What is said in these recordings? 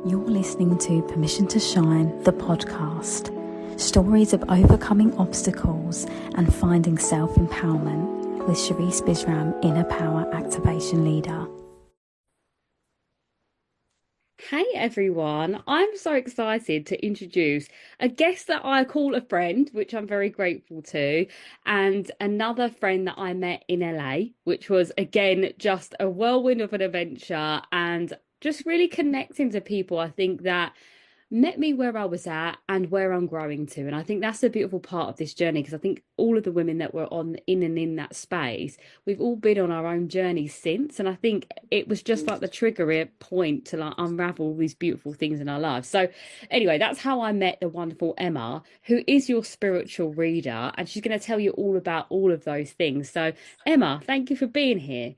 You're listening to Permission to Shine, the podcast. Stories of overcoming obstacles and finding self-empowerment with Sharice Bisram, Inner Power Activation Leader. Hey everyone, I'm so excited to introduce a guest that I call a friend, which I'm very grateful to, and another friend that I met in LA, which was again just a whirlwind of an adventure and just really connecting to people. I think that met me where I was at and where I'm growing to. And I think that's a beautiful part of this journey, because I think all of the women that were in that space, we've all been on our own journey since. And I think it was just like the trigger point to like unravel these beautiful things in our lives. So anyway, that's how I met the wonderful Emma, who is your spiritual reader. And she's going to tell you all about all of those things. So Emma, thank you for being here.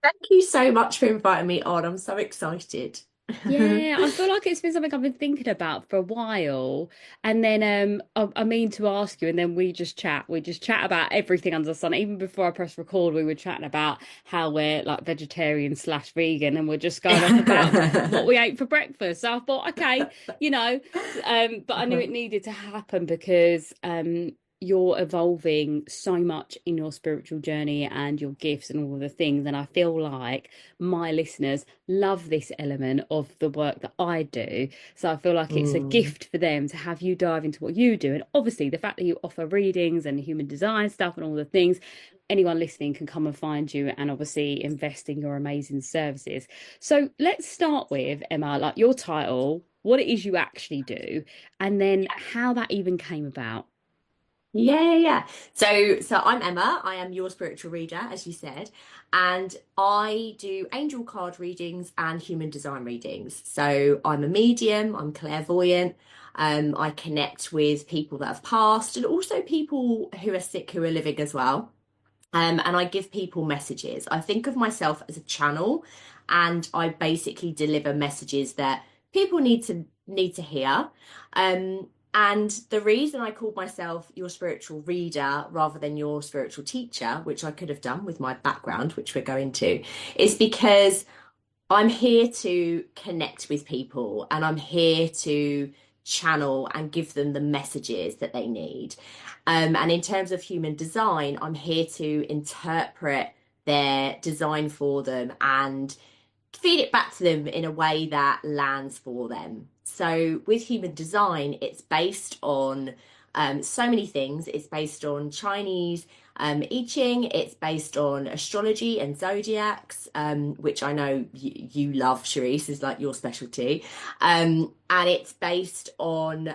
Thank you so much for inviting me on. I'm so excited. Yeah, I feel like it's been something I've been thinking about for a while. And then I mean to ask you, and then we just chat. We just chat about everything under the sun. Even before I press record, we were chatting about how we're like vegetarian slash vegan, and we're just going off about what we ate for breakfast. So I thought, okay, but I knew it needed to happen because you're evolving so much in your spiritual journey and your gifts and all of the things. And I feel like my listeners love this element of the work that I do. So I feel like it's a gift for them to have you dive into what you do. And obviously the fact that you offer readings and human design stuff and all the things, anyone listening can come and find you and obviously invest in your amazing services. So let's start with, Emma, like your title, what it is you actually do, and then how that even came about. Yeah. So I'm Emma. I am your spiritual reader, as you said, and I do angel card readings and human design readings. So I'm a medium. I'm clairvoyant. I connect with people that have passed and also people who are sick, who are living as well. And I give people messages. I think of myself as a channel, and I basically deliver messages that people need to hear. And the reason I called myself your spiritual reader rather than your spiritual teacher, which I could have done with my background, which we're going to, is because I'm here to connect with people and I'm here to channel and give them the messages that they need. And in terms of human design, I'm here to interpret their design for them and feed it back to them in a way that lands for them. So with human design, it's based on so many things. It's based on Chinese I Ching. It's based on astrology and zodiacs, which I know you love, Sharice, is like your specialty. And it's based on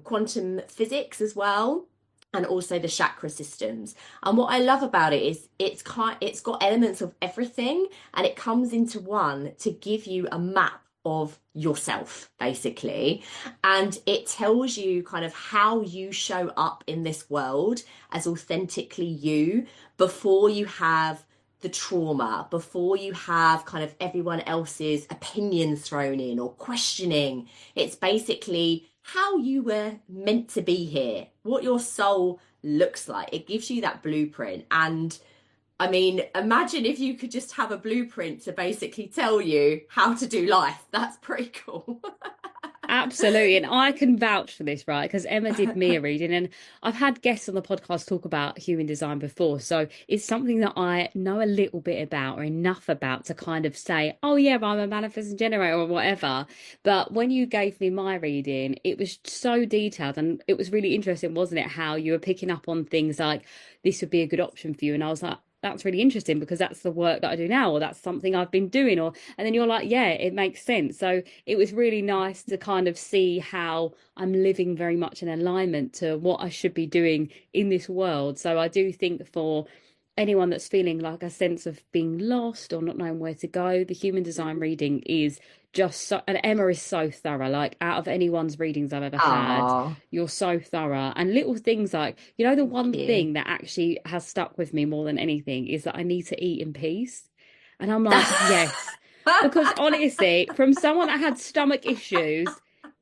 quantum physics as well, and also the chakra systems. And what I love about it is it's got elements of everything, and it comes into one to give you a map of yourself, basically. And it tells you kind of how you show up in this world as authentically you before you have the trauma, before you have kind of everyone else's opinions thrown in or questioning. It's basically how you were meant to be here, what your soul looks like. It gives you that blueprint. And I mean, imagine if you could just have a blueprint to basically tell you how to do life. That's pretty cool. Absolutely. And I can vouch for this, right? Because Emma did me a reading, and I've had guests on the podcast talk about human design before. So it's something that I know a little bit about, or enough about, to kind of say, oh, yeah, I'm a manifesting generator or whatever. But when you gave me my reading, it was so detailed, and it was really interesting, wasn't it? How you were picking up on things like this would be a good option for you. And I was like, that's really interesting, because that's the work that I do now, or that's something I've been doing, and then you're like, yeah, it makes sense. So it was really nice to kind of see how I'm living very much in alignment to what I should be doing in this world. So I do think for anyone that's feeling like a sense of being lost or not knowing where to go, the human design reading is just so, and Emma is so thorough. Like, out of anyone's readings I've ever had, you're so thorough. And little things like, the one thing that actually has stuck with me more than anything is that I need to eat in peace. And I'm like, yes, because honestly, from someone that had stomach issues,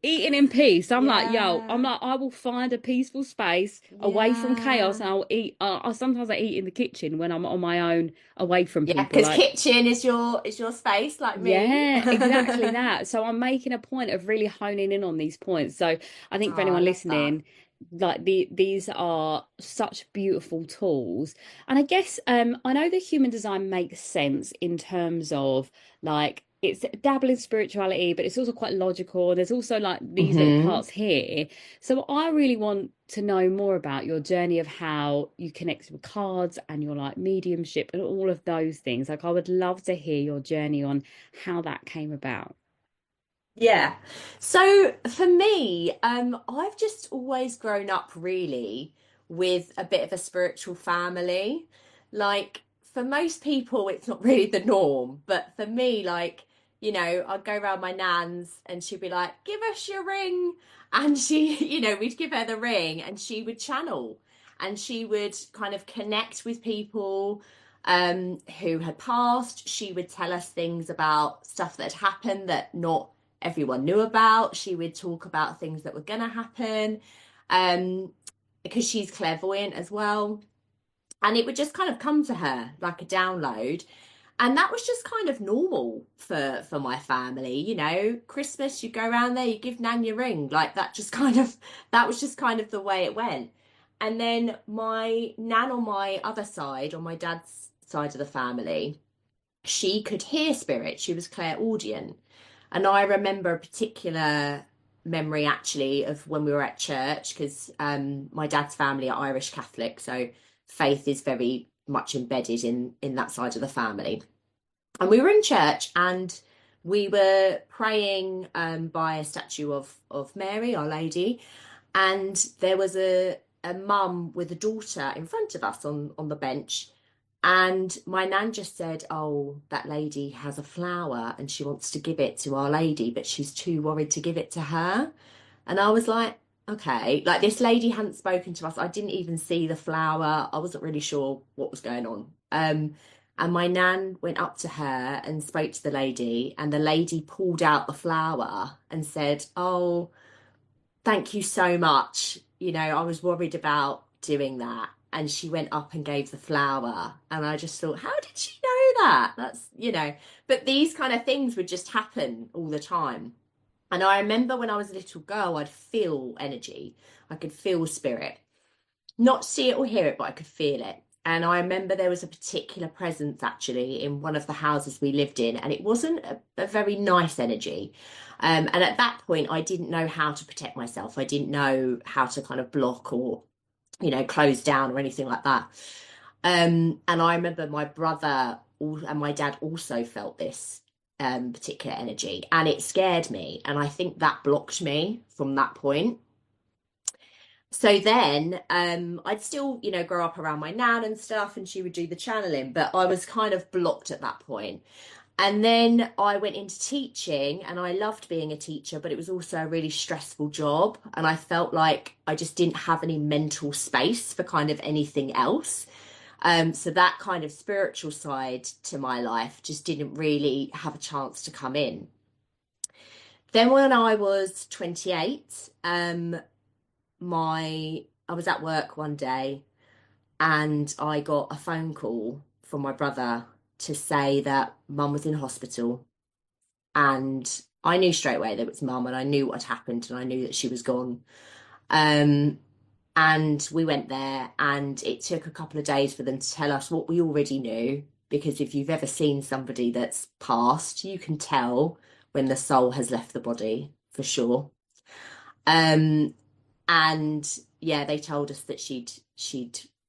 eating in peace. I'm like, yo, I'm Yeah. like, I will find a peaceful space away from chaos, Yeah. and I'll eat. Sometimes I eat in the kitchen when I'm on my own, away from Yeah, people. because Like, kitchen is your space like me. yeah, exactly that. So I'm making a point of really honing in on these points. So I think Oh, for I anyone love that. listening, like these are such beautiful tools. And I guess I know the human design makes sense in terms of like it's dabbling spirituality, but it's also quite logical. There's also like these little Hmm. parts here. So I really want to know more about your journey of how you connect with cards and your like mediumship and all of those things. Like I would love to hear your journey on how that came about. Yeah. So for me, I've just always grown up really with a bit of a spiritual family. Like for most people, it's not really the norm, but for me, like, I'd go around my nan's and she'd be like, "Give us your ring." And she, we'd give her the ring and she would channel and she would kind of connect with people who had passed. She would tell us things about stuff that had happened that not everyone knew about. She would talk about things that were going to happen um, because she's clairvoyant as well. And it would just kind of come to her like a download. And that was just kind of normal for my family. Christmas, you go around there, you give Nan your ring. Like that was just kind of the way it went. And then my Nan on my other side, on my dad's side of the family, she could hear spirits. She was clairaudient. And I remember a particular memory actually of when we were at church because my dad's family are Irish Catholic, so faith is very much embedded in that side of the family. And we were in church and we were praying by a statue of Mary, Our Lady, and there was a mum with a daughter in front of us on the bench. And my nan just said, "Oh, that lady has a flower and she wants to give it to Our Lady, but she's too worried to give it to her." And I was like, okay, like this lady hadn't spoken to us. I didn't even see the flower. I wasn't really sure what was going on. And my nan went up to her and spoke to the lady, and the lady pulled out the flower and said, "Oh, thank you so much. I was worried about doing that." And she went up and gave the flower. And I just thought, how did she know that? But these kind of things would just happen all the time. And I remember when I was a little girl, I'd feel energy. I could feel spirit. Not see it or hear it, but I could feel it. And I remember there was a particular presence actually in one of the houses we lived in, and it wasn't a very nice energy. And at that point, I didn't know how to protect myself. I didn't know how to kind of block or, close down or anything like that. And I remember my brother and my dad also felt this particular energy, and it scared me. And I think that blocked me from that point. So then I'd still, grow up around my nan and stuff, and she would do the channeling, but I was kind of blocked at that point. And then I went into teaching, and I loved being a teacher, but it was also a really stressful job. And I felt like I just didn't have any mental space for kind of anything else. So that kind of spiritual side to my life just didn't really have a chance to come in. Then when I was 28, I was at work one day and I got a phone call from my brother to say that mum was in hospital, and I knew straight away that it was mum and I knew what had happened and I knew that she was gone. Um, and we went there and it took a couple of days for them to tell us what we already knew, because if you've ever seen somebody that's passed, you can tell when the soul has left the body for sure. Um, and yeah, they told us that she'd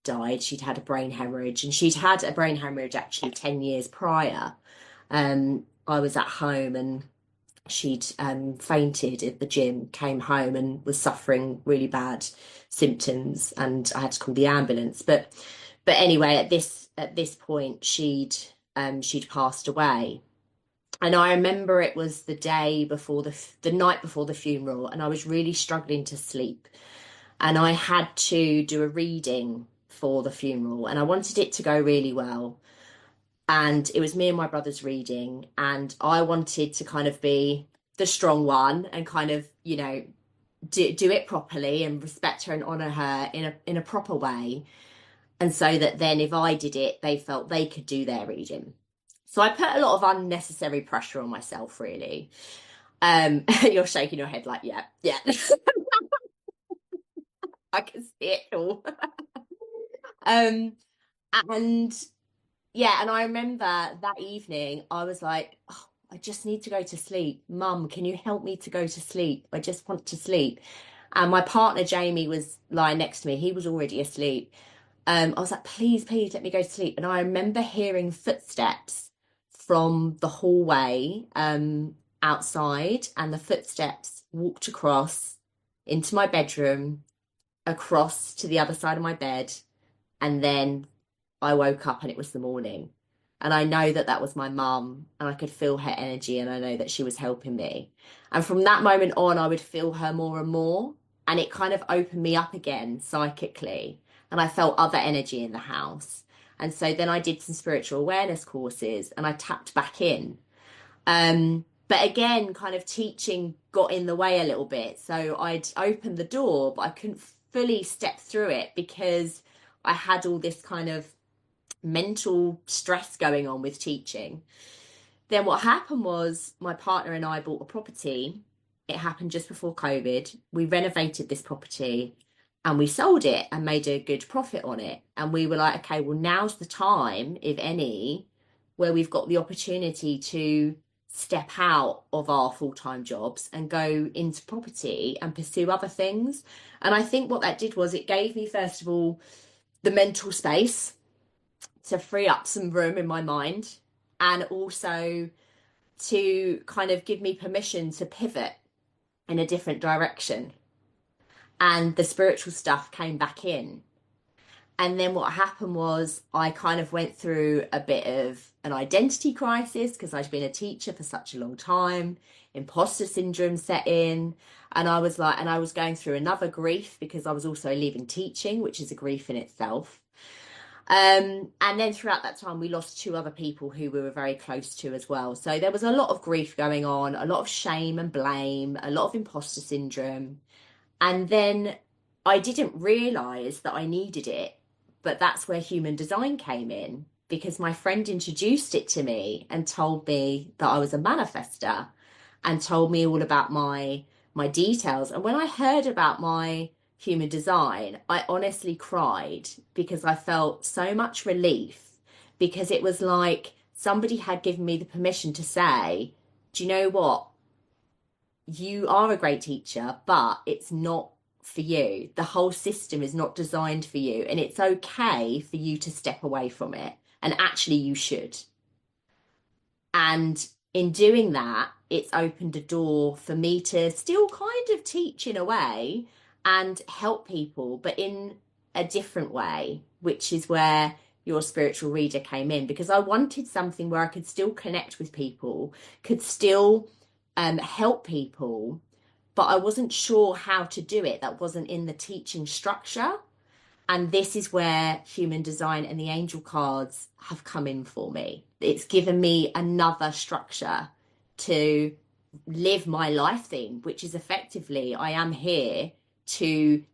died. She'd had a brain hemorrhage, and she'd had a brain hemorrhage actually 10 years prior. I was at home and she'd fainted at the gym, came home and was suffering really bad symptoms, and I had to call the ambulance. But anyway, at this point, she'd passed away. And I remember it was the day before the night before the funeral, and I was really struggling to sleep. And I had to do a reading for the funeral, and I wanted it to go really well. And it was me and my brother's reading, and I wanted to kind of be the strong one and kind of, you know, do it properly and respect her and honor her in a proper way. And so that then if I did it, they felt they could do their reading. So I put a lot of unnecessary pressure on myself, really. You're shaking your head like, yeah, yeah. I can see it all. um, and yeah, and I remember that evening, I was like, oh, I just need to go to sleep. Mum, can you help me to go to sleep? I just want to sleep. And my partner, Jamie, was lying next to me. He was already asleep. I was like, please, please let me go to sleep. And I remember hearing footsteps from the hallway outside, and the footsteps walked across into my bedroom, across to the other side of my bed, and then I woke up and it was the morning. And I know that that was my mum, and I could feel her energy, and I know that she was helping me. And from that moment on, I would feel her more and more. And it kind of opened me up again psychically. And I felt other energy in the house. And so then I did some spiritual awareness courses and I tapped back in. But again, kind of teaching got in the way a little bit. So I'd opened the door, but I couldn't fully step through it because I had all this kind of mental stress going on with teaching. Then what happened was my partner and I bought a property. It happened just before COVID. We renovated this property and we sold it and made a good profit on it. And we were like, okay, well, now's the time, if any, where we've got the opportunity to step out of our full-time jobs and go into property and pursue other things. And I think what that did was it gave me, first of all, the mental space to free up some room in my mind, and also to kind of give me permission to pivot in a different direction. And the spiritual stuff came back in. And then what happened was I kind of went through a bit of an identity crisis because I'd been a teacher for such a long time. Imposter syndrome set in. And I was like, and I was going through another grief because I was also leaving teaching, which is a grief in itself. And then throughout that time, we lost two other people who we were very close to as well. So there was a lot of grief going on, a lot of shame and blame, a lot of imposter syndrome. And then I didn't realize that I needed it, but that's where human design came in because my friend introduced it to me and told me that I was a manifester and told me all about my details. And when I heard about my human design, I honestly cried because I felt so much relief, because it was like somebody had given me the permission to say, do you know what? You are a great teacher, but it's not for you. The whole system is not designed for you, and it's okay for you to step away from it. And actually, you should. And in doing that, it's opened a door for me to still kind of teach in a way and help people, but in a different way, which is where your spiritual reader came in, because I wanted something where I could still connect with people, could still help people, but I wasn't sure how to do it. That wasn't in the teaching structure. And this is where human design and the angel cards have come in for me. It's given me another structure to live my life theme, which is effectively, I am here to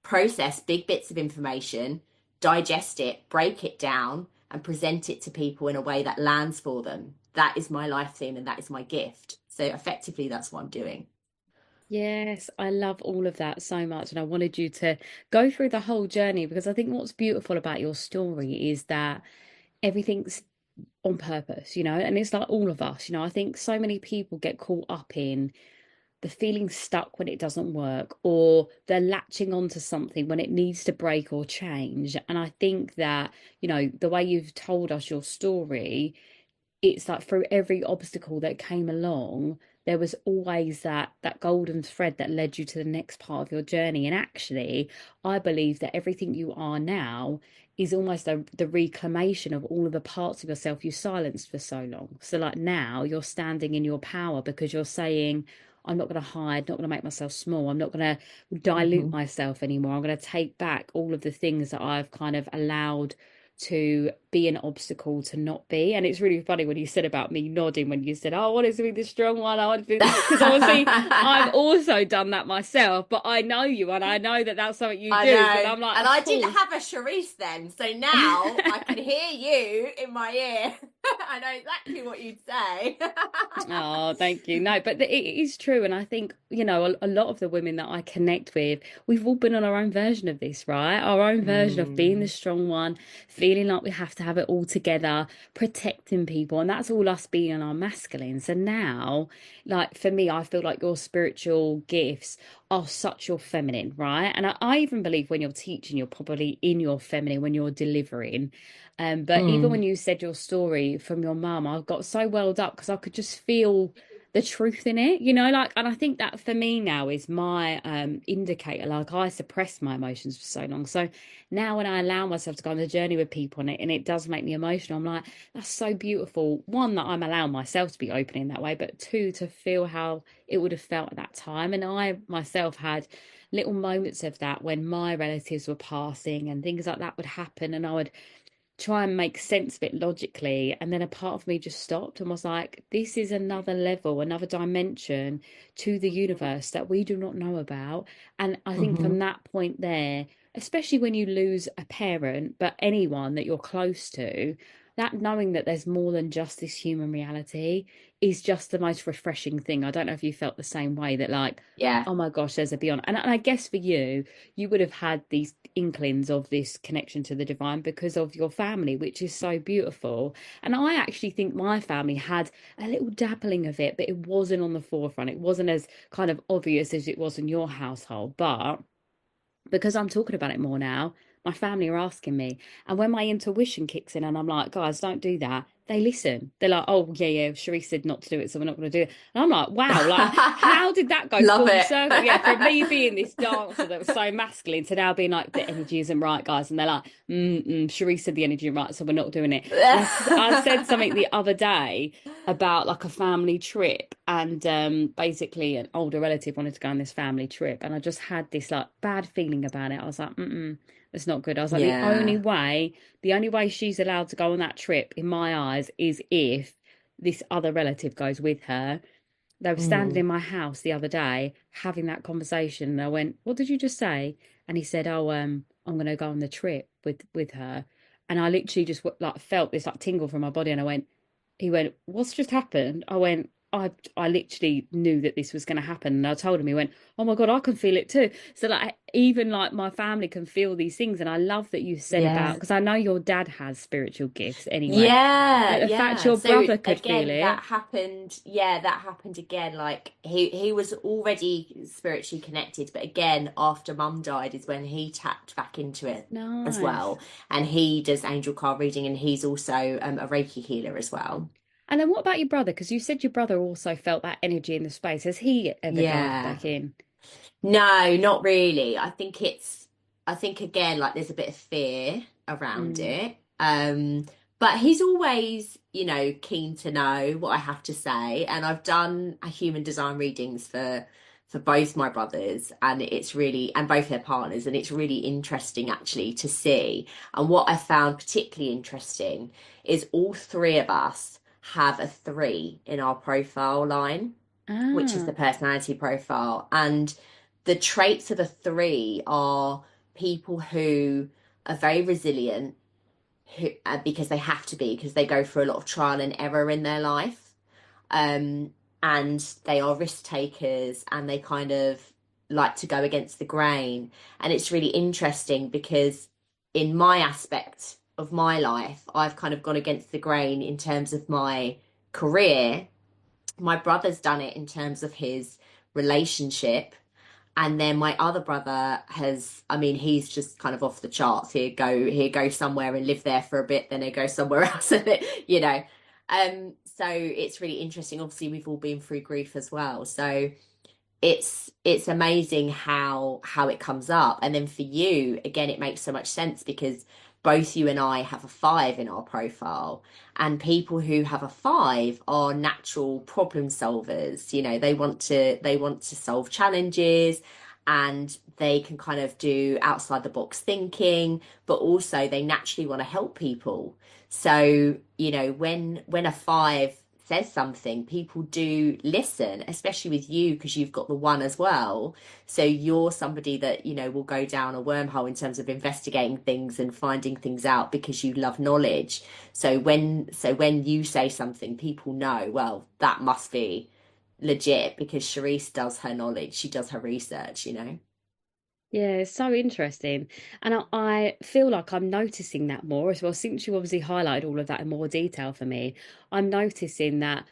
process big bits of information, digest it, break it down, and present it to people in a way that lands for them. That is my life theme and that is my gift. So effectively, that's what I'm doing. Yes, I love all of that so much. And I wanted you to go through the whole journey because I think what's beautiful about your story is that everything's on purpose, and it's like all of us, I think so many people get caught up in the feeling stuck when it doesn't work, or they're latching onto something when it needs to break or change. And I think that, the way you've told us your story, it's like through every obstacle that came along, there was always that golden thread that led you to the next part of your journey. And actually, I believe that everything you are now is almost the reclamation of all of the parts of yourself you silenced for so long. So like now you're standing in your power because you're saying, I'm not going to hide, not going to make myself small. I'm not going to dilute myself anymore. I'm going to take back all of the things that I've kind of allowed to be an obstacle to not be. And it's really funny when you said about me nodding when you said, oh, I want to be the strong one. I want to be, because obviously I've also done that myself, but I know you and I know that that's something you I do. know. So I'm like, and of I course. didn't have a Charisse then, so now I can hear you in my ear. I know exactly what you'd say. Oh, thank you. No, but it is true. And I think, you know, a lot of the women that I connect with, we've all been on our own version of this, right? Our own version of being the strong one, feeling like we have to have it all together, protecting people. And that's all us being our masculine. So now, like for me, I feel like your spiritual gifts are such your feminine, right? And I even believe when you're teaching, you're probably in your feminine when you're delivering. But even when you said your story from your mum, I got so welled up because I could just feel the truth in it, you know, like, and I think that for me now is my indicator. Like I suppressed my emotions for so long. So now when I allow myself to go on the journey with people and it does make me emotional, I'm like, that's so beautiful. One, that I'm allowing myself to be open in that way, but two, to feel how it would have felt at that time. And I myself had little moments of that when my relatives were passing and things like that would happen, and I would try and make sense of it logically, and then a part of me just stopped and was like, this is another level, another dimension to the universe that we do not know about. And I think from that point there, especially when you lose a parent, but anyone that you're close to, that knowing that there's more than just this human reality is just the most refreshing thing. I don't know if you felt the same way, that like, Yeah. oh my gosh, there's a beyond. And I guess for you would have had these inklings of this connection to the divine because of your family, which is so beautiful. And I actually think my family had a little dabbling of it, but it wasn't on the forefront. It wasn't as kind of obvious as it was in your household. But because I'm talking about it more now, my family are asking me. And when my intuition kicks in and I'm like, guys, don't do that, they listen. They're like, oh, yeah, Cherise said not to do it, so we're not going to do it. And I'm like, wow, like, how did that go Love full it. circle? Yeah, from me being this dancer that was so masculine to now being like, the energy isn't right, guys. And they're like, Cherise said the energy isn't right, so we're not doing it. And I said something the other day about like a family trip, and basically an older relative wanted to go on this family trip, and I just had this like bad feeling about it. I was like, it's not good. I was like, Yeah. the only way she's allowed to go on that trip in my eyes is if this other relative goes with her. They were standing in my house the other day having that conversation, and I went, what did you just say? And he said, oh, I'm gonna go on the trip with her. And I literally just like felt this like tingle from my body, and I went, he went, what's just happened? I went, I literally knew that this was going to happen. And I told him, he went, oh my God, I can feel it too. So like, even like my family can feel these things. And I love that you said about, Yeah. because I know your dad has spiritual gifts anyway, Yeah, but the fact yeah. your So brother could feel again, that it. happened. Yeah, that happened again. Like he was already spiritually connected, but again, after Mum died, is when he tapped back into it as Nice. well. And he does angel card reading, and he's also a Reiki healer as well. And then what about your brother? Because you said your brother also felt that energy in the space. Has he ever dived Yeah. back in? No, not really. I think again, like there's a bit of fear around Mm. it. But he's always, keen to know what I have to say. And I've done a human design readings for both my brothers, and and both their partners, and it's really interesting actually to see. And what I found particularly interesting is all three of us have a 3 in our profile line, which is the Ah. personality profile. And the traits of a 3 are people who are very resilient, because they have to be, because they go through a lot of trial and error in their life. Um, and they are risk takers, and they kind of like to go against the grain. And it's really interesting because in my aspect of my life, I've kind of gone against the grain in terms of my career. My brother's done it in terms of his relationship, and then my other brother has, I mean, he's just kind of off the charts. He'd go somewhere and live there for a bit, then he'd go somewhere else, you know. So it's really interesting. Obviously, we've all been through grief as well. So it's amazing how it comes up. And then for you, again, it makes so much sense because both you and I have a 5 in our profile, and people who have a 5 are natural problem solvers. They want to solve challenges, and they can kind of do outside the box thinking, but also they naturally want to help people. So, you know, when a five says something, people do listen, especially with you because you've got the one as well. So you're somebody that, you know, will go down a wormhole in terms of investigating things and finding things out because you love knowledge. So when you say something, people know, well, that must be legit because Charisse does her knowledge, she does her research, you know. Yeah, it's so interesting. And I feel like I'm noticing that more as well. Since you obviously highlighted all of that in more detail for me, I'm noticing that,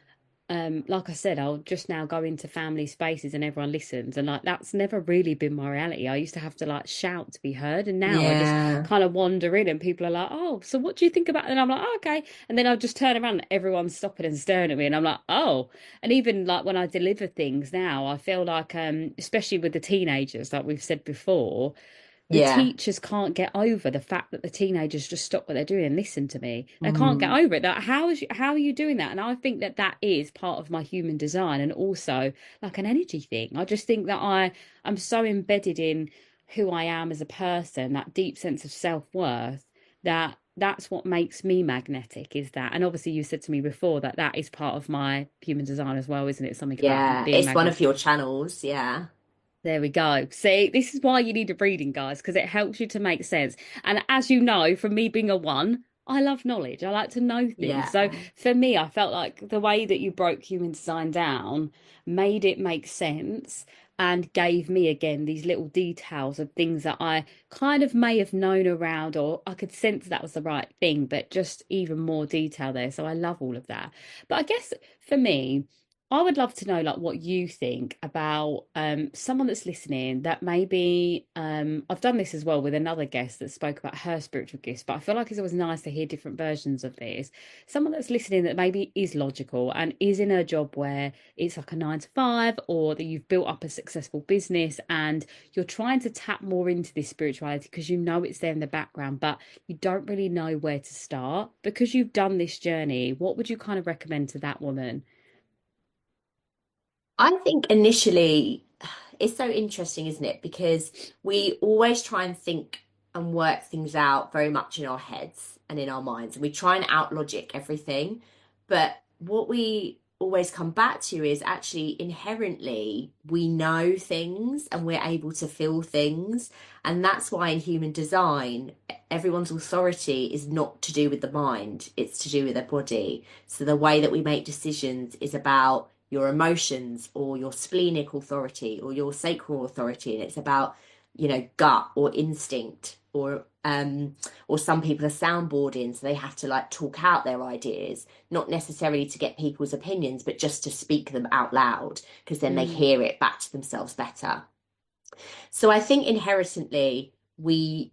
like I said, I'll just now go into family spaces and everyone listens. And like that's never really been my reality. I used to have to like shout to be heard. And now I just Yeah. kind of wander in and people are like, oh, so what do you think about it? And I'm like, oh, okay. And then I'll just turn around and everyone's stopping and staring at me. And I'm like, oh. And even like when I deliver things now, I feel like, especially with the teenagers, like we've said before, the Yeah. teachers can't get over the fact that the teenagers just stop what they're doing and listen to me. They can't get Mm. over it. That how are you doing that? And I think that that is part of my human design and also like an energy thing. I just think that I'm so embedded in who I am as a person, that deep sense of self-worth, that that's what makes me magnetic is that. And obviously you said to me before that that is part of my human design as well, isn't it? Something about Yeah, being it's one of magnetic. your channels. Yeah. There we go. See, this is why you need a reading, guys, because it helps you to make sense. And as you know, from me being a one, I love knowledge. I like to know things. Yeah. So for me, I felt like the way that you broke human design down made it make sense and gave me again these little details of things that I kind of may have known around or I could sense that was the right thing, but just even more detail there. So I love all of that. But I guess for me, I would love to know like what you think about someone that's listening that maybe I've done this as well with another guest that spoke about her spiritual gifts, but I feel like it's always nice to hear different versions of this. Someone that's listening that maybe is logical and is in a job where it's like a 9 to 5 or that you've built up a successful business and you're trying to tap more into this spirituality because you know it's there in the background, but you don't really know where to start. Because you've done this journey, what would you kind of recommend to that woman? I think initially it's so interesting, isn't it? Because we always try and think and work things out very much in our heads and in our minds, and we try and out logic everything. But what we always come back to is actually inherently we know things and we're able to feel things. And that's why in human design, everyone's authority is not to do with the mind, it's to do with their body. So the way that we make decisions is about your emotions or your splenic authority or your sacral authority, and it's about, you know, gut or instinct or some people are soundboarding, so they have to like talk out their ideas, not necessarily to get people's opinions but just to speak them out loud because then they Mm. hear it back to themselves better. So I think inherently we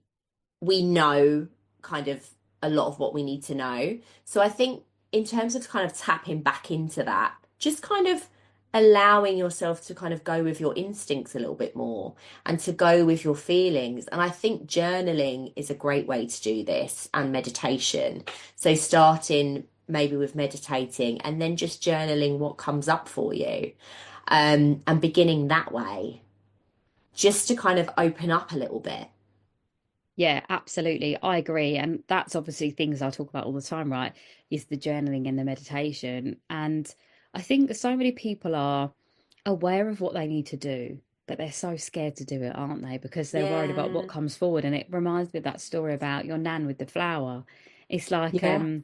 know kind of a lot of what we need to know. So I think in terms of kind of tapping back into that, just kind of allowing yourself to kind of go with your instincts a little bit more and to go with your feelings. And I think journaling is a great way to do this and meditation. So starting maybe with meditating and then just journaling what comes up for you, and beginning that way just to kind of open up a little bit. Yeah, absolutely. I agree. And that's obviously things I talk about all the time, right? Is the journaling and the meditation. And I think so many people are aware of what they need to do, but they're so scared to do it, aren't they? Because they're worried about what Yeah. comes forward. And it reminds me of that story about your nan with the flower. It's like, Yeah.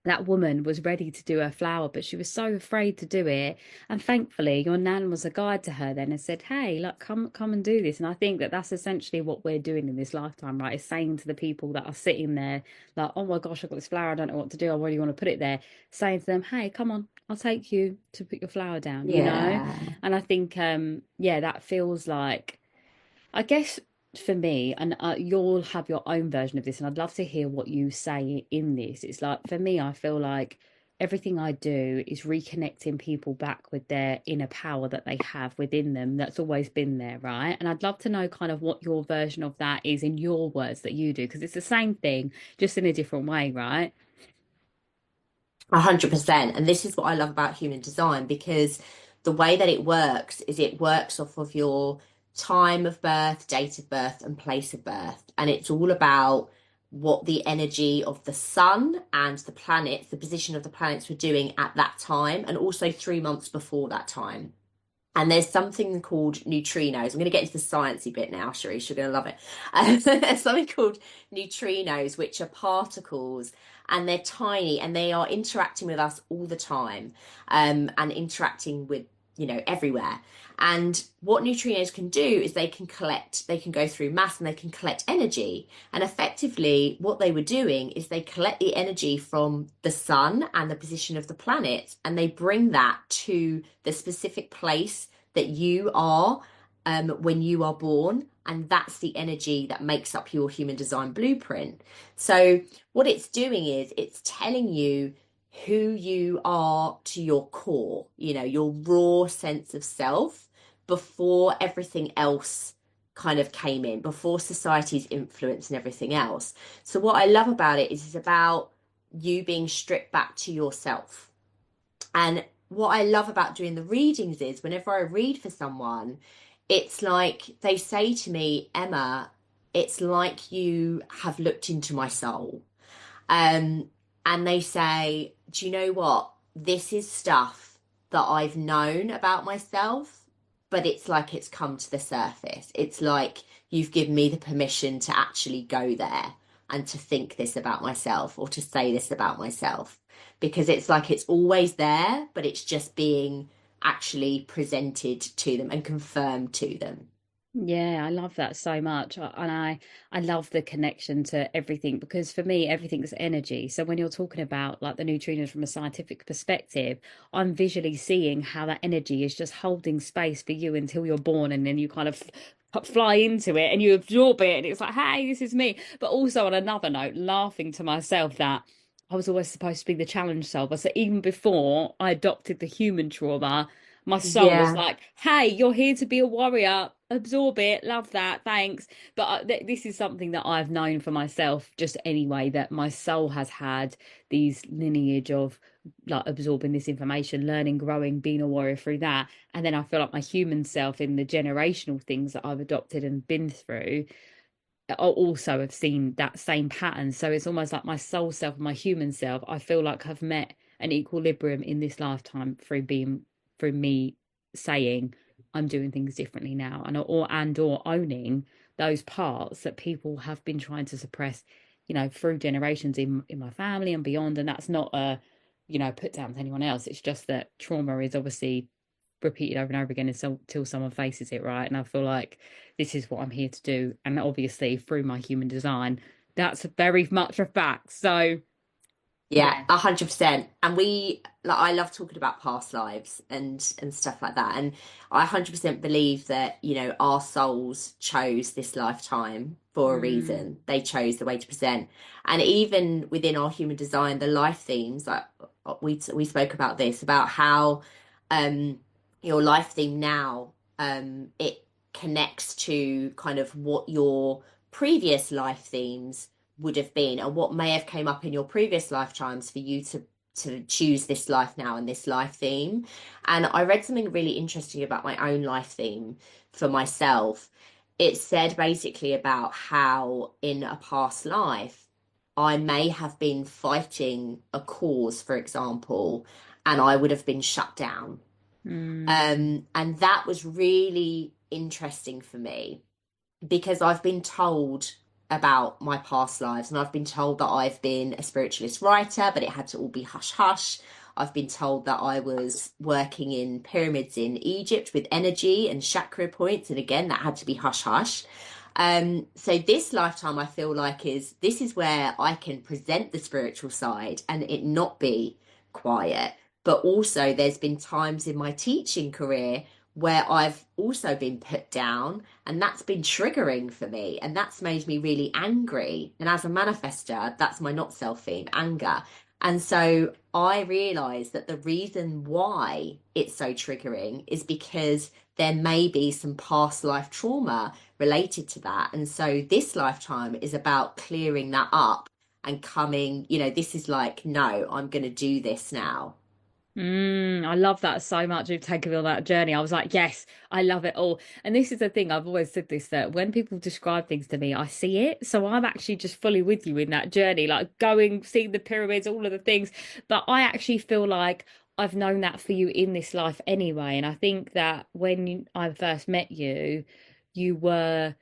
that woman was ready to do her flower, but she was so afraid to do it. And thankfully, your nan was a guide to her then and said, "Hey, look, come and do this." And I think that that's essentially what we're doing in this lifetime, right? Is saying to the people that are sitting there, like, "Oh my gosh, I've got this flower. I don't know what to do. I really want to put it there." Saying to them, "Hey, come on, I'll take you to put your flower down," you know? Yeah. And I think, yeah, that feels like I guess for me, and you'll have your own version of this, and I'd love to hear what you say in this. It's like for me, I feel like everything I do is reconnecting people back with their inner power that they have within them that's always been there, right? And I'd love to know kind of what your version of that is in your words that you do, because it's the same thing, just in a different way, right? 100%. And this is what I love about human design because the way that it works is it works off of your time of birth, date of birth, and place of birth. And it's all about what the energy of the sun and the planets, the position of the planets were doing at that time, and also 3 months before that time. And there's something called neutrinos. I'm going to get into the sciencey bit now, Sharice. You're going to love it. There's something called neutrinos, which are particles, and they're tiny, and they are interacting with us all the time, and interacting with, everywhere. And what neutrinos can do is they can go through mass and they can collect energy. And effectively, what they were doing is they collect the energy from the sun and the position of the planet, and they bring that to the specific place that you are when you are born. And that's the energy that makes up your human design blueprint. So what it's doing is it's telling you who you are to your core, your raw sense of self, before everything else kind of came in, before society's influence and everything else. So what I love about it is it's about you being stripped back to yourself. And what I love about doing the readings is whenever I read for someone, it's like they say to me, Emma, it's like you have looked into my soul. And they say, do you know what? This is stuff that I've known about myself, but it's like it's come to the surface. It's like you've given me the permission to actually go there and to think this about myself, or to say this about myself, because it's like it's always there, but it's just being actually presented to them and confirmed to them. Yeah, I love that so much. And I love the connection to everything, because for me, everything's energy. So when you're talking about like the neutrinos from a scientific perspective, I'm visually seeing how that energy is just holding space for you until you're born, and then you kind of fly into it and you absorb it, and it's like, hey, this is me. But also on another note, laughing to myself that I was always supposed to be the challenge solver. So even before I adopted the human trauma, my soul was Yeah. like, hey, you're here to be a warrior, absorb it, love that, thanks. But this is something that I've known for myself just anyway, that my soul has had these lineage of like absorbing this information, learning, growing, being a warrior through that. And then I feel like my human self, in the generational things that I've adopted and been through, also have seen that same pattern. So it's almost like my soul self and my human self, I feel like have met an equilibrium in this lifetime through me saying I'm doing things differently now, and or owning those parts that people have been trying to suppress, through generations in my family and beyond. And that's not a, put down to anyone else. It's just that trauma is obviously repeated over and over again until someone faces it, right? And I feel like this is what I'm here to do. And obviously through my human design, that's very much a fact. So Yeah, yeah. 100%. And I love talking about past lives and stuff like that. And I 100% believe that, our souls chose this lifetime for a Mm, reason. They chose the way to present. And even within our human design, the life themes, like we spoke about this, about how your life theme now, it connects to kind of what your previous life themes would have been, and what may have came up in your previous lifetimes for you to choose this life now and this life theme. And I read something really interesting about my own life theme for myself. It said basically about how in a past life I may have been fighting a cause, for example, and I would have been shut down. mm, And that was really interesting for me, because I've been told about my past lives, and I've been told that I've been a spiritualist writer, but it had to all be hush hush. I've been told that I was working in pyramids in Egypt with energy and chakra points, and again, that had to be hush hush. So this lifetime, I feel like this is where I can present the spiritual side and it not be quiet. But also, there's been times in my teaching career where I've also been put down, and that's been triggering for me, and that's made me really angry. And as a manifester, that's my not self theme, anger. And so I realized that the reason why it's so triggering is because there may be some past life trauma related to that. And so this lifetime is about clearing that up and coming, this is like, no, I'm going to do this now. I love that so much. You've taken me on that journey. I was like, yes, I love it all. And this is the thing, I've always said this, that when people describe things to me, I see it. So I'm actually just fully with you in that journey, like going, seeing the pyramids, all of the things. But I actually feel like I've known that for you in this life anyway. And I think that I first met you, you were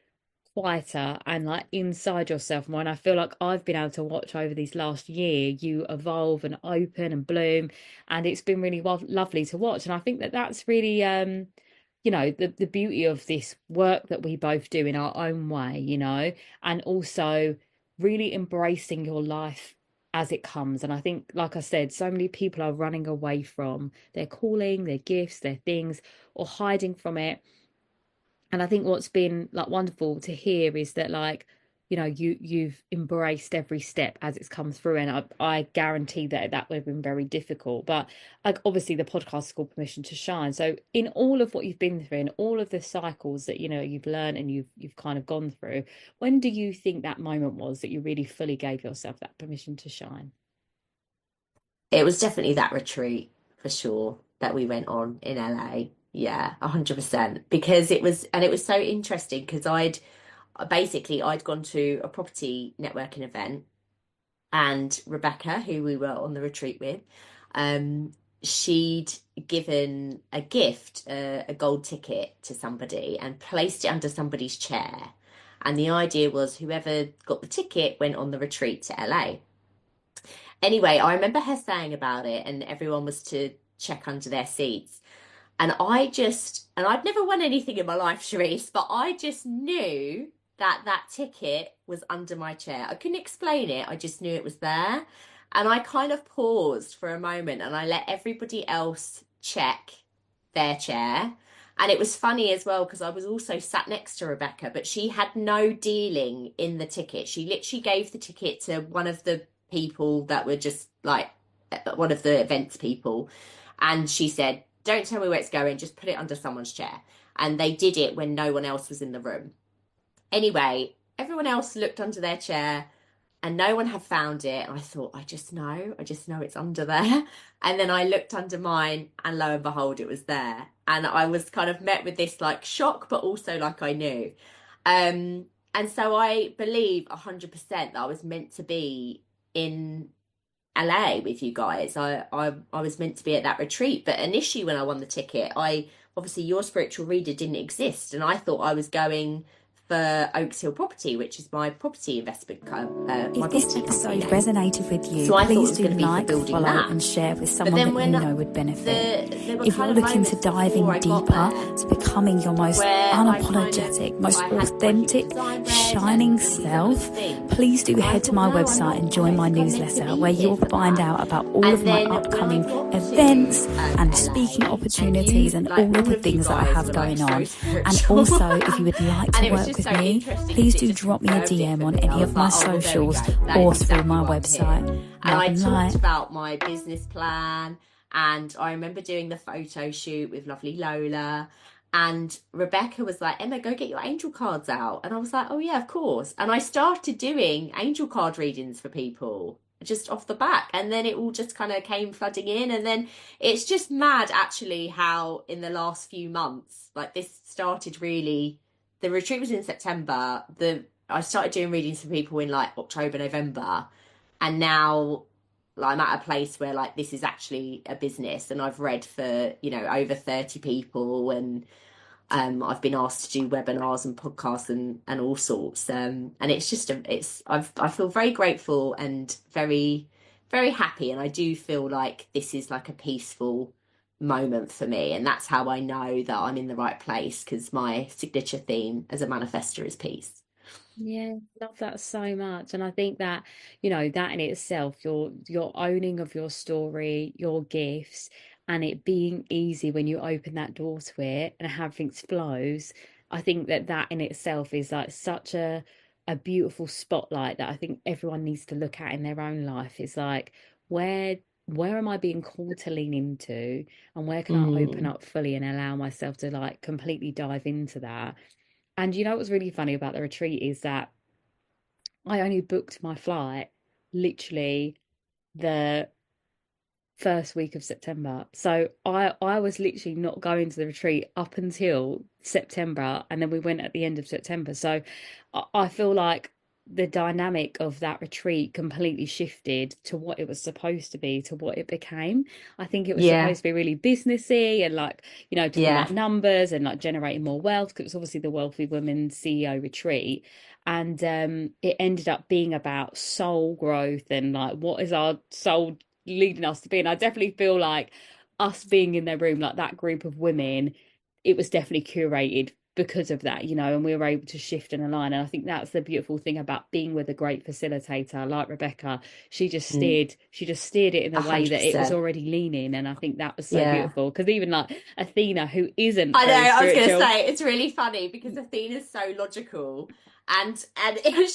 quieter and like inside yourself more. And I feel like I've been able to watch over this last year you evolve and open and bloom, and it's been really lovely to watch. And I think that that's really the beauty of this work that we both do in our own way, and also really embracing your life as it comes. And I think, like I said, so many people are running away from their calling, their gifts, their things, or hiding from it. And I think what's been like wonderful to hear is that, like, you've embraced every step as it's come through. And I guarantee that that would have been very difficult, but like obviously the podcast is called Permission to Shine. So in all of what you've been through and all of the cycles that you've learned and you've kind of gone through, when do you think that moment was that you really fully gave yourself that permission to shine? It was definitely that retreat for sure that we went on in LA. Yeah, 100%. Because it was so interesting because I'd gone to a property networking event, and Rebecca, who we were on the retreat with, um, she'd given a gift, a gold ticket to somebody and placed it under somebody's chair. And the idea was whoever got the ticket went on the retreat to LA. Anyway, I remember her saying about it, and everyone was to check under their seats. And I'd never won anything in my life, Charisse, but I just knew that that ticket was under my chair. I couldn't explain it. I just knew it was there. And I kind of paused for a moment and I let everybody else check their chair. And it was funny as well because I was also sat next to Rebecca, but she had no dealing in the ticket. She literally gave the ticket to one of the people that were just like one of the events people. And she said, don't tell me where it's going, just put it under someone's chair. And they did it when no one else was in the room. Anyway, everyone else looked under their chair and no one had found it. And I thought, I just know it's under there. And then I looked under mine and lo and behold, it was there. And I was kind of met with this like shock, but also like I knew. And so I believe 100% that I was meant to be in LA with you guys. I was meant to be at that retreat, but initially when I won the ticket, I obviously your spiritual reader didn't exist, and I thought I was going for Oaks Hill Property, which is my property investment If this episode company. resonated with you, So I thought it please was do going to be for like, building follow, that. and share with But someone then that when you know would benefit. there were If kind you're of looking to moments dive in before I got deeper there to becoming your most where unapologetic, most I had my authentic, design read shining and all these other self, things. please do And I head to thought, my no, I'm website not. and I join don't my think I'm meant to newsletter be where here you'll for find that. out about all And of my then when I upcoming got events to and LA, speaking and opportunities you, and like all of all the of you things that I guys have were like going so on. And spiritual. also, if you would like And to it was work just with so me, interesting please because it do just drop me a confirmed it DM for on me. I any was of my like, oh, well, there we socials go. That or is through exactly my why I'm here. website. And Love I and talked light. about my business plan, and I remember doing the photo shoot with lovely Lola. And Rebecca was like, Emma, go get your angel cards out. And I was like, oh, yeah, of course. And I started doing angel card readings for people just off the back. And then it all just kind of came flooding in. And then it's just mad, actually, how in the last few months, like this started really, the retreat was in September. I started doing readings for people in like October, November. And now like, I'm at a place where like this is actually a business, and I've read for, over 30 people, and I've been asked to do webinars and podcasts and all sorts. And it's just I feel very grateful and very, very happy. And I do feel like this is like a peaceful moment for me. And that's how I know that I'm in the right place, because my signature theme as a manifestor is peace. Yeah, love that so much. And I think that, that in itself, your owning of your story, your gifts, and it being easy when you open that door to it and how things flows, I think that that in itself is like such a beautiful spotlight that I think everyone needs to look at in their own life. It's like where am I being called to lean into, and where can I open Mm. up fully and allow myself to like completely dive into that? And what's really funny about the retreat is that I only booked my flight literally the first week of September. So I was literally not going to the retreat up until September, and then we went at the end of September. So I feel like the dynamic of that retreat completely shifted to what it was supposed to be, to what it became. I think it was Yeah. supposed to be really businessy and like, talking Yeah. about numbers and like generating more wealth, because it was obviously the Wealthy Women CEO retreat. And it ended up being about soul growth and like what is our soul leading us to be. And I definitely feel like us being in their room, like that group of women, it was definitely curated because of that, and we were able to shift and align. And I think that's the beautiful thing about being with a great facilitator like Rebecca. She just steered it in a way that it was 100%. already leaning. And I think that was so Yeah. beautiful, because even like Athena, who isn't I know, very I was going to spiritual. say, it's really funny because Athena's so logical, and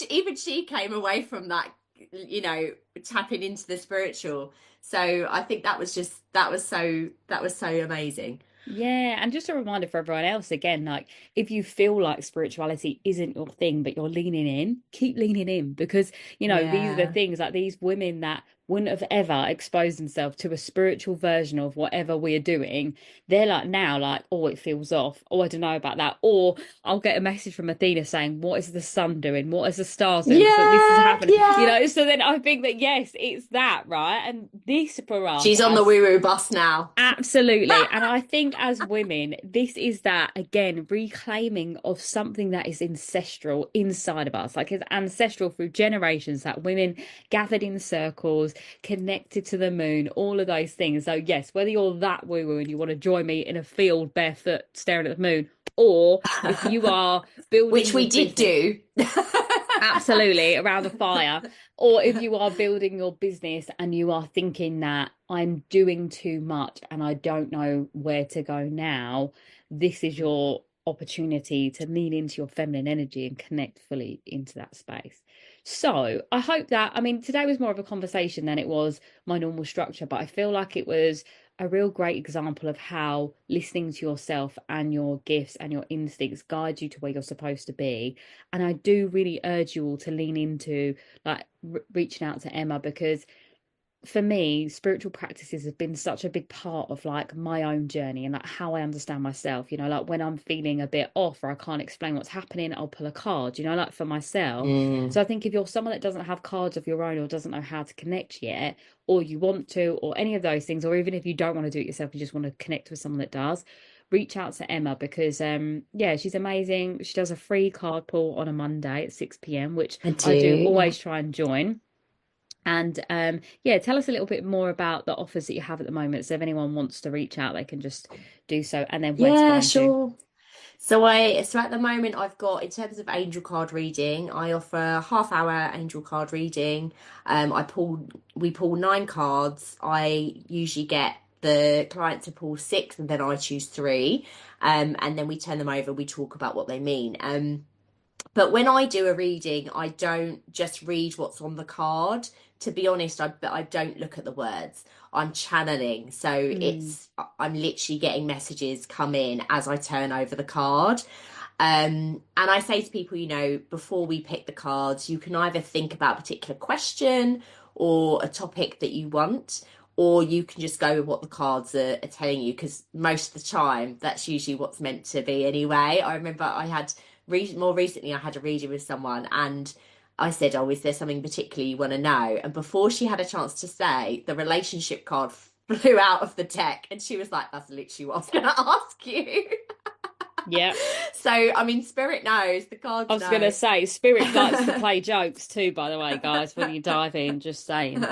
even she came away from that, tapping into the spiritual. So I think that was so amazing. Yeah, and just a reminder for everyone else again, like if you feel like spirituality isn't your thing, but you're leaning in, keep leaning in, because these are the Yeah. things, like these women that wouldn't have ever exposed themselves to a spiritual version of whatever we are doing. They're like now, like, oh, it feels off. Oh, I don't know about that. Or I'll get a message from Athena saying, what is the sun doing? What is the stars doing? So this is Yeah, happening, yeah. So then I think that yes, it's that, right? And this for us, She's on the woo-woo bus now. absolutely. And I think as women, this is that again, reclaiming of something that is ancestral inside of us, like it's ancestral through generations, that women gathered in circles, connected to the moon, all of those things. So, yes, whether you're that woo woo and you want to join me in a field barefoot staring at the moon, or if you are building Which we your did business. do. Absolutely, around the fire. Or if you are building your business and you are thinking that I'm doing too much and I don't know where to go now, this is your opportunity to lean into your feminine energy and connect fully into that space. So I hope that, I mean, today was more of a conversation than it was my normal structure, but I feel like it was a real great example of how listening to yourself and your gifts and your instincts guide you to where you're supposed to be. And I do really urge you all to lean into like reaching out to Emma, because for me, spiritual practices have been such a big part of like my own journey and like how I understand myself. Like when I'm feeling a bit off or I can't explain what's happening, I'll pull a card, like for myself. Mm. So I think if you're someone that doesn't have cards of your own or doesn't know how to connect yet, or you want to, or any of those things, or even if you don't want to do it yourself, you just want to connect with someone that does, reach out to Emma, because yeah, she's amazing. She does a free card pull on a Monday at 6 p.m, which I I do do, yeah. always try and join. And yeah, tell us a little bit more about the offers that you have at the moment. So if anyone wants to reach out, they can just do so, and then where to Yeah, find you. sure. So at the moment I've got, in terms of angel card reading, I offer a half-hour angel card reading. We pull 9 cards. I usually get the client to pull 6 and then I choose 3. And then we turn them over, we talk about what they mean. But when I do a reading, I don't just read what's on the card. To be honest, I don't look at the words. I'm channeling. So I'm literally getting messages come in as I turn over the card. And I say to people, before we pick the cards, you can either think about a particular question or a topic that you want, or you can just go with what the cards are telling you, because most of the time that's usually what's meant to be anyway. I remember more recently I had a reading with someone, and I said, oh, is there something particularly you want to know? And before she had a chance to say, the relationship card flew out of the deck, and she was like, that's literally what I was going to ask you. Yeah. So, I mean, spirit knows, the cards I was know. going to say, spirit likes to play jokes too, by the way, guys, when you dive in, just saying.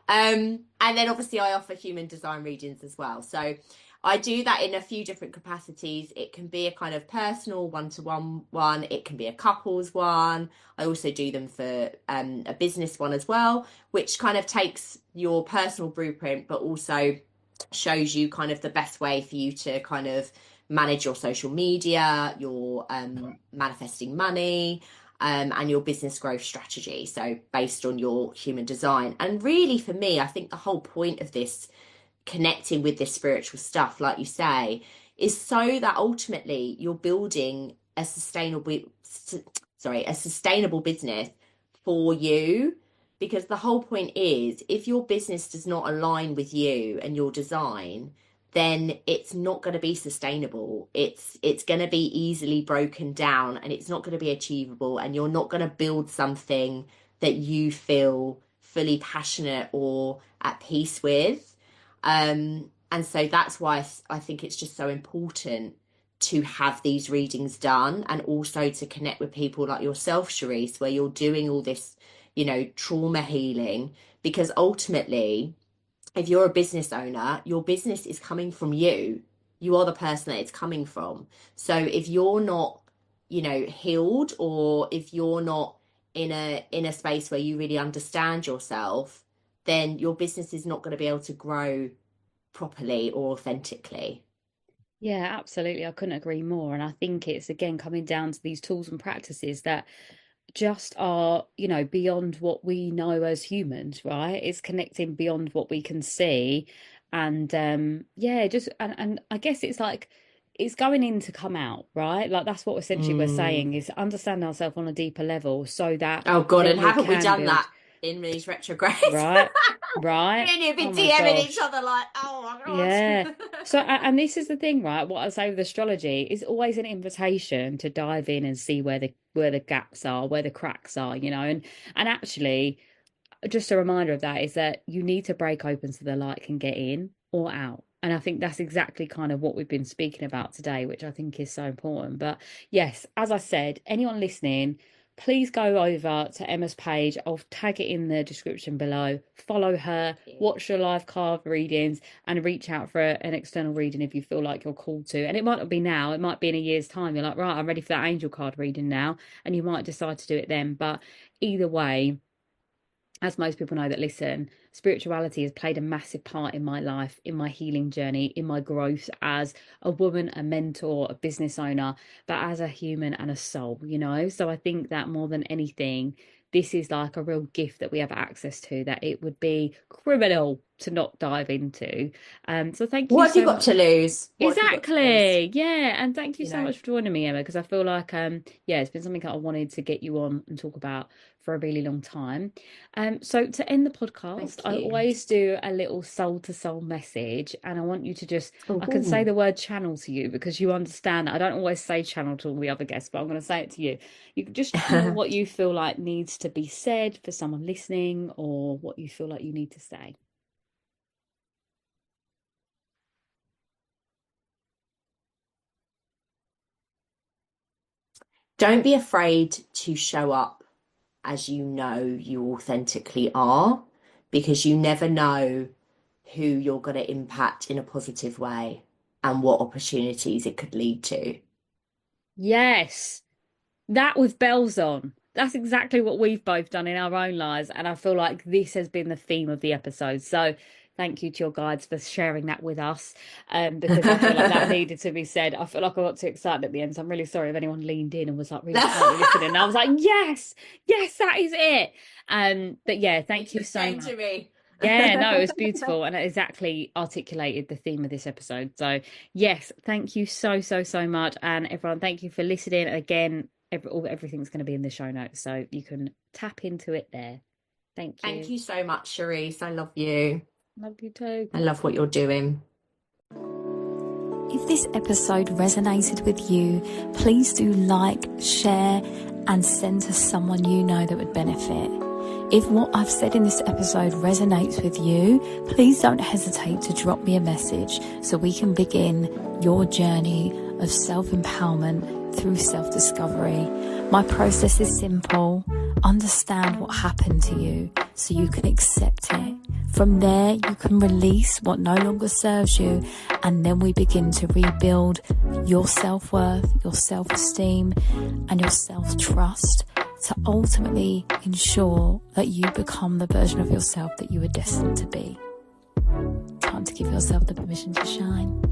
And then obviously I offer human design readings as well. So I do that in a few different capacities. It can be a kind of personal one-to-one one. It can be a couples one. I also do them for a business one as well, which kind of takes your personal blueprint, but also shows you kind of the best way for you to kind of manage your social media, your manifesting money, and your business growth strategy. So based on your human design. And really for me, I think the whole point of this, connecting with this spiritual stuff, like you say, is so that ultimately you're building a sustainable business for you, because the whole point is, if your business does not align with you and your design, then it's not going to be sustainable. It's going to be easily broken down, and it's not going to be achievable, and you're not going to build something that you feel fully passionate or at peace with. And so that's why I think it's just so important to have these readings done, and also to connect with people like yourself, Charisse, where you're doing all this, trauma healing, because ultimately, if you're a business owner, your business is coming from you. You are the person that it's coming from. So if you're not, healed, or if you're not in a space where you really understand yourself, then your business is not going to be able to grow properly or authentically. Yeah, absolutely. I couldn't agree more. And I think it's again coming down to these tools and practices that just are, beyond what we know as humans, right? It's connecting beyond what we can see. And yeah, just and I guess it's like it's going in to come out, right? Like that's what essentially we're saying, is understand ourselves on a deeper level so that Oh God, then and we haven't we can done build. that in these retrogrades? Right, Me right. and you have been Oh my DMing each gosh. other like, oh my God. Yeah. So, and this is the thing, right? What I say with astrology is always an invitation to dive in and see where the gaps are, where the cracks are, and actually, just a reminder of that is that you need to break open so the light can get in or out. And I think that's exactly kind of what we've been speaking about today, which I think is so important. But yes, as I said, anyone listening, please go over to Emma's page. I'll tag it in the description below. Follow her, watch your live card readings, and reach out for an external reading if you feel like you're called to. And it might not be now, it might be in a year's time. You're like, right, I'm ready for that angel card reading now. And you might decide to do it then. But either way, as most people know that listen, spirituality has played a massive part in my life, in my healing journey, in my growth as a woman, a mentor, a business owner, but as a human and a soul, So I think that more than anything, this is like a real gift that we have access to, that it would be criminal to not dive into. So thank you What have you so got much. to lose? What have you got to lose? Exactly. Yeah. And thank you You so know. much for joining me, Emma, because I feel like it's been something that I wanted to get you on and talk about for a really long time. So to end the podcast, I Thank you. always do a little soul to soul message, and I want you to just I can say Ooh. the word channel to you because you understand. I don't always say channel to all the other guests, but I'm going to say it to you. You can just channel what you feel like needs to be said for someone listening, or what you feel like you need to say. Don't be afraid to show up as you know you authentically are, because you never know who you're going to impact in a positive way and what opportunities it could lead to. Yes. That with bells on. That's exactly what we've both done in our own lives. And I feel like this has been the theme of the episode. So thank you to your guides for sharing that with us. Because I feel like that needed to be said. I feel like I got too excited at the end. So I'm really sorry if anyone leaned in and was like really quietly listening. And I was like, yes, that is it. But yeah, thank you so much. Yeah, no, it was beautiful, and it exactly articulated the theme of this episode. So yes, thank you so much. And everyone, thank you for listening. Again, everything's going to be in the show notes, so you can tap into it there. Thank you. Thank you so much, Charisse. I love you. Love you too. I love what you're doing. If this episode resonated with you, please do like, share, and send to someone you know that would benefit. If what I've said in this episode resonates with you, please don't hesitate to drop me a message so we can begin your journey of self-empowerment through self-discovery. My process is simple. Understand what happened to you so you can accept it. From there, you can release what no longer serves you, and then we begin to rebuild your self-worth, your self-esteem, and your self-trust to ultimately ensure that you become the version of yourself that you were destined to be. Time to give yourself the permission to shine.